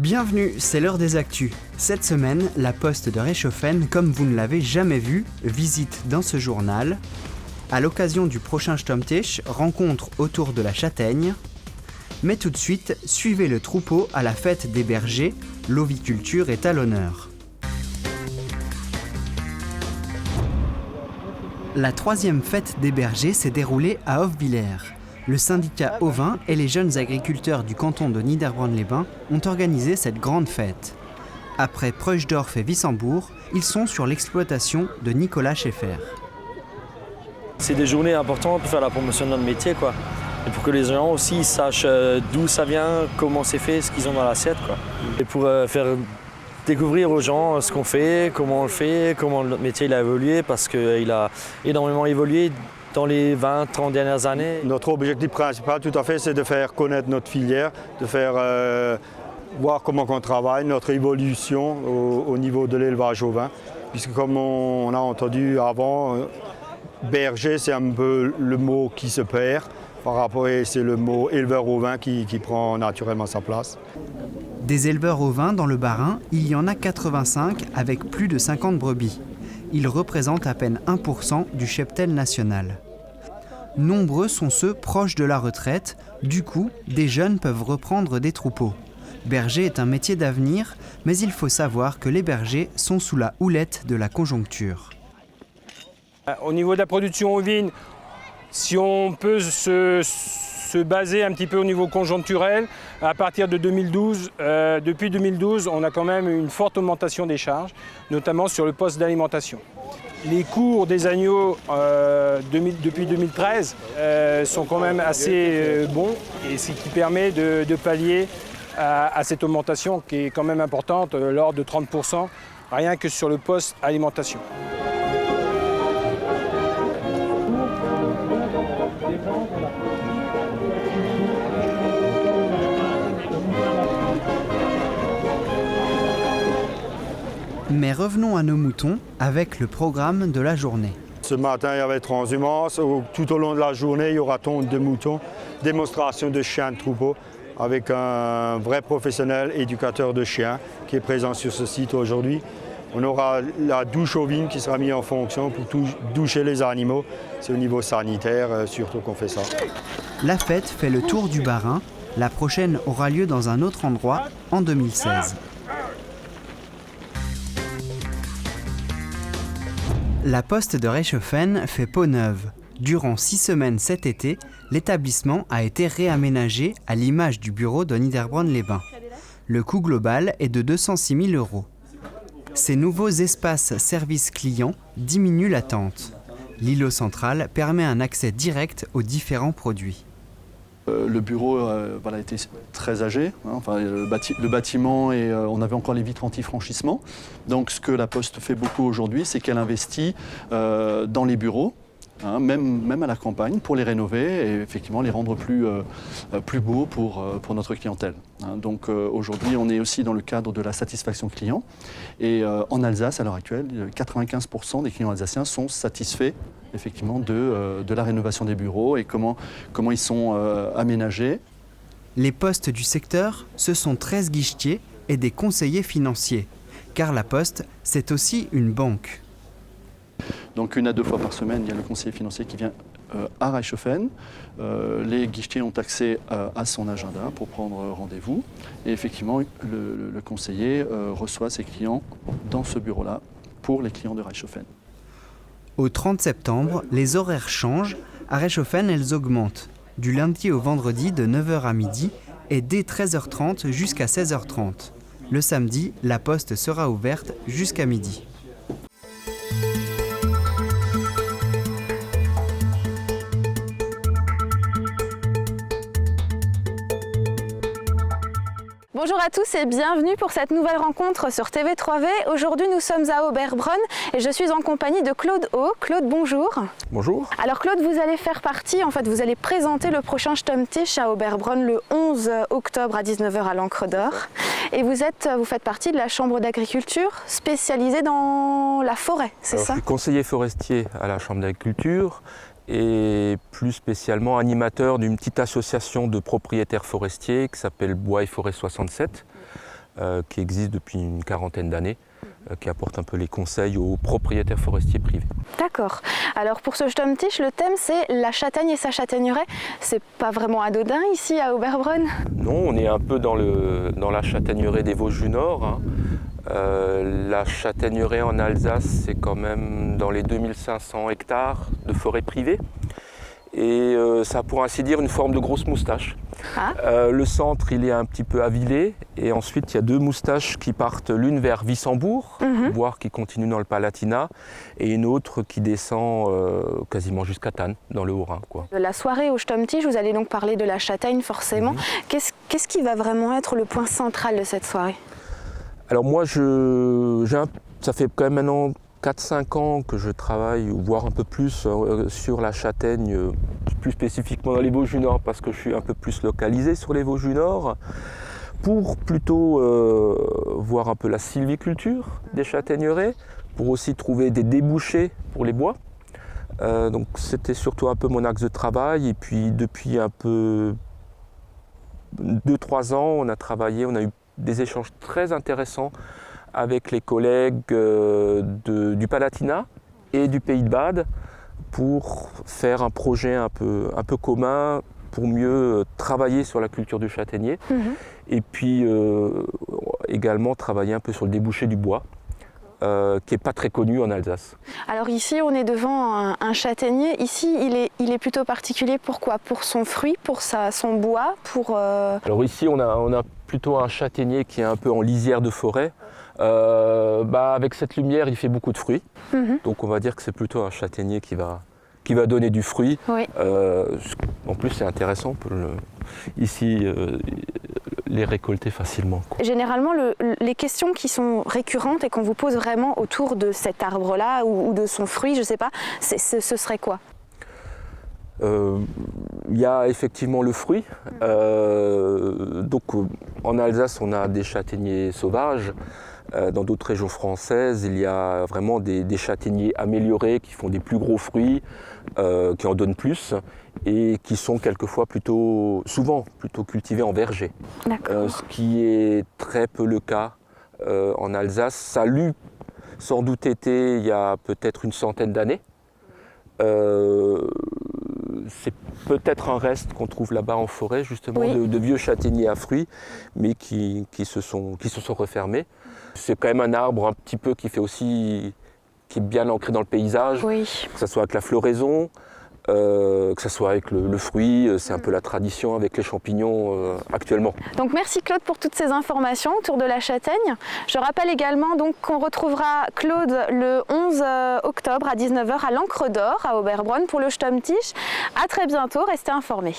Bienvenue, c'est l'heure des actus. Cette semaine, la poste de Reichshoffen, comme vous ne l'avez jamais vu, visite dans ce journal. À l'occasion du prochain Stammtisch, rencontre autour de la châtaigne. Mais tout de suite, suivez le troupeau à la fête des bergers, l'oviculture est à l'honneur. La troisième fête des bergers s'est déroulée à Hofwiller. Le syndicat ovin et les jeunes agriculteurs du canton de Niederbronn-les-Bains ont organisé cette grande fête. Après Preuchdorf et Wissembourg, ils sont sur l'exploitation de Nicolas Schäfer. C'est des journées importantes pour faire la promotion de notre métier, quoi. Et pour que les gens aussi sachent d'où ça vient, comment c'est fait, ce qu'ils ont dans l'assiette, quoi. Et pour faire découvrir aux gens ce qu'on fait, comment on le fait, comment notre métier il a évolué, parce qu'il a énormément évolué dans les 20-30 dernières années. Notre objectif principal, tout à fait, c'est de faire connaître notre filière, de faire voir comment on travaille, notre évolution au niveau de l'élevage ovin. Puisque comme on a entendu avant, berger, c'est un peu le mot qui se perd. Par rapport, c'est le mot éleveur ovin qui prend naturellement sa place. Des éleveurs ovins dans le Bas-Rhin, il y en a 85 avec plus de 50 brebis. Ils représentent à peine 1% du cheptel national. Nombreux sont ceux proches de la retraite, du coup, des jeunes peuvent reprendre des troupeaux. Berger est un métier d'avenir, mais il faut savoir que les bergers sont sous la houlette de la conjoncture. Au niveau de la production ovine, si on peut se baser un petit peu au niveau conjoncturel, à partir de 2012, depuis 2012, on a quand même une forte augmentation des charges, notamment sur le poste d'alimentation. Les cours des agneaux depuis 2013 sont quand même assez bons, et ce qui permet de pallier à cette augmentation qui est quand même importante, l'ordre de 30%, rien que sur le poste alimentation. Mais revenons à nos moutons avec le programme de la journée. Ce matin, il y avait transhumance. Tout au long de la journée, il y aura tonte de moutons, démonstration de chiens de troupeau avec un vrai professionnel éducateur de chiens qui est présent sur ce site aujourd'hui. On aura la douche ovine qui sera mise en fonction pour doucher les animaux. C'est au niveau sanitaire surtout qu'on fait ça. La fête fait le tour du Bas-Rhin. La prochaine aura lieu dans un autre endroit en 2016. La poste de Reichshoffen fait peau neuve. Durant 6 semaines cet été, l'établissement a été réaménagé à l'image du bureau de Niederbronn-les-Bains. Le coût global est de 206 000 €. Ces nouveaux espaces service client diminuent l'attente. L'îlot central permet un accès direct aux différents produits. Le bureau était très âgé, le bâtiment et on avait encore les vitres anti-franchissement. Donc ce que la Poste fait beaucoup aujourd'hui, c'est qu'elle investit dans les bureaux, même à la campagne, pour les rénover et effectivement les rendre plus beaux pour notre clientèle. Donc aujourd'hui, on est aussi dans le cadre de la satisfaction client. Et en Alsace, à l'heure actuelle, 95% des clients alsaciens sont satisfaits effectivement de la rénovation des bureaux et comment ils sont aménagés. Les postes du secteur, ce sont 13 guichetiers et des conseillers financiers. Car la Poste, c'est aussi une banque. Donc 1 à 2 fois par semaine, il y a le conseiller financier qui vient à Reichshoffen. Les guichetiers ont accès à son agenda pour prendre rendez-vous. Et effectivement, le conseiller reçoit ses clients dans ce bureau-là pour les clients de Reichshoffen. Au 30 septembre, les horaires changent. À Reichshoffen, elles augmentent. Du lundi au vendredi de 9h à midi et dès 13h30 jusqu'à 16h30. Le samedi, la poste sera ouverte jusqu'à midi. Bonjour à tous et bienvenue pour cette nouvelle rencontre sur TV3V. Aujourd'hui nous sommes à Oberbronn et je suis en compagnie de Claude O. Claude, bonjour. Bonjour. Alors Claude, vous allez faire partie, vous allez présenter le prochain Stammtisch à Oberbronn le 11 octobre à 19h à l'Ancre d'Or. Et vous faites partie de la Chambre d'agriculture spécialisée dans la forêt, c'est ça? Je suis conseiller forestier à la Chambre d'agriculture et plus spécialement animateur d'une petite association de propriétaires forestiers qui s'appelle Bois et Forêt 67. qui existe depuis une quarantaine d'années, qui apporte un peu les conseils aux propriétaires forestiers privés. D'accord. Alors pour ce Stammtisch, le thème c'est la châtaigne et sa châtaigneraie. C'est pas vraiment anodin ici à Oberbronn? Non, on est un peu dans la châtaigneraie des Vosges du Nord. Hein. La châtaigneraie en Alsace, c'est quand même dans les 2500 hectares de forêt privée. Et ça a pour ainsi dire une forme de grosse moustache. Ah. Le centre, il est un petit peu avilé, et ensuite il y a deux moustaches qui partent, l'une vers Wissembourg, voire qui continue dans le Palatinat, et une autre qui descend quasiment jusqu'à Thann, dans le Haut-Rhin, quoi. La soirée au Stammtisch, vous allez donc parler de la châtaigne forcément. Qu'est-ce qui va vraiment être le point central de cette soirée? Alors moi, ça fait quand même maintenant 4-5 ans que je travaille, voire un peu plus, sur la châtaigne, plus spécifiquement dans les Vosges du Nord, parce que je suis un peu plus localisé sur les Vosges du Nord, pour plutôt voir un peu la sylviculture des châtaigneraies, pour aussi trouver des débouchés pour les bois. Donc c'était surtout un peu mon axe de travail, et puis depuis un peu 2-3 ans, on a eu des échanges très intéressants avec les collègues du Palatinat et du Pays de Bade pour faire un projet un peu commun pour mieux travailler sur la culture du châtaignier et puis également travailler un peu sur le débouché du bois qui n'est pas très connu en Alsace. Alors ici on est devant un châtaignier, ici il est plutôt particulier, pourquoi? Pour son fruit, pour son bois, pour... Alors ici on a plutôt un châtaignier qui est un peu en lisière de forêt. Avec cette lumière, il fait beaucoup de fruits. Donc on va dire que c'est plutôt un châtaignier qui va donner du fruit. Oui. En plus, c'est intéressant, on peut ici les récolter facilement, quoi. Généralement, les questions qui sont récurrentes et qu'on vous pose vraiment autour de cet arbre-là ou de son fruit, je ne sais pas, ce serait quoi? Il y a effectivement le fruit. Donc en Alsace, on a des châtaigniers sauvages. Dans d'autres régions françaises, il y a vraiment des châtaigniers améliorés qui font des plus gros fruits, qui en donnent plus et qui sont souvent plutôt cultivés en verger. Ce qui est très peu le cas en Alsace. Ça a sans doute été il y a peut-être une centaine d'années. C'est peut-être un reste qu'on trouve là-bas en forêt, justement, de vieux châtaigniers à fruits, mais qui se sont refermés. C'est quand même un arbre un petit peu qui est bien ancré dans le paysage, que ce soit avec la floraison, que ce soit avec le fruit, c'est un peu la tradition avec les champignons actuellement. Donc merci Claude pour toutes ces informations autour de la châtaigne. Je rappelle également donc qu'on retrouvera Claude le 11 octobre à 19h à l'Ancre d'Or à Oberbronn pour le Stammtisch. À très bientôt, restez informés.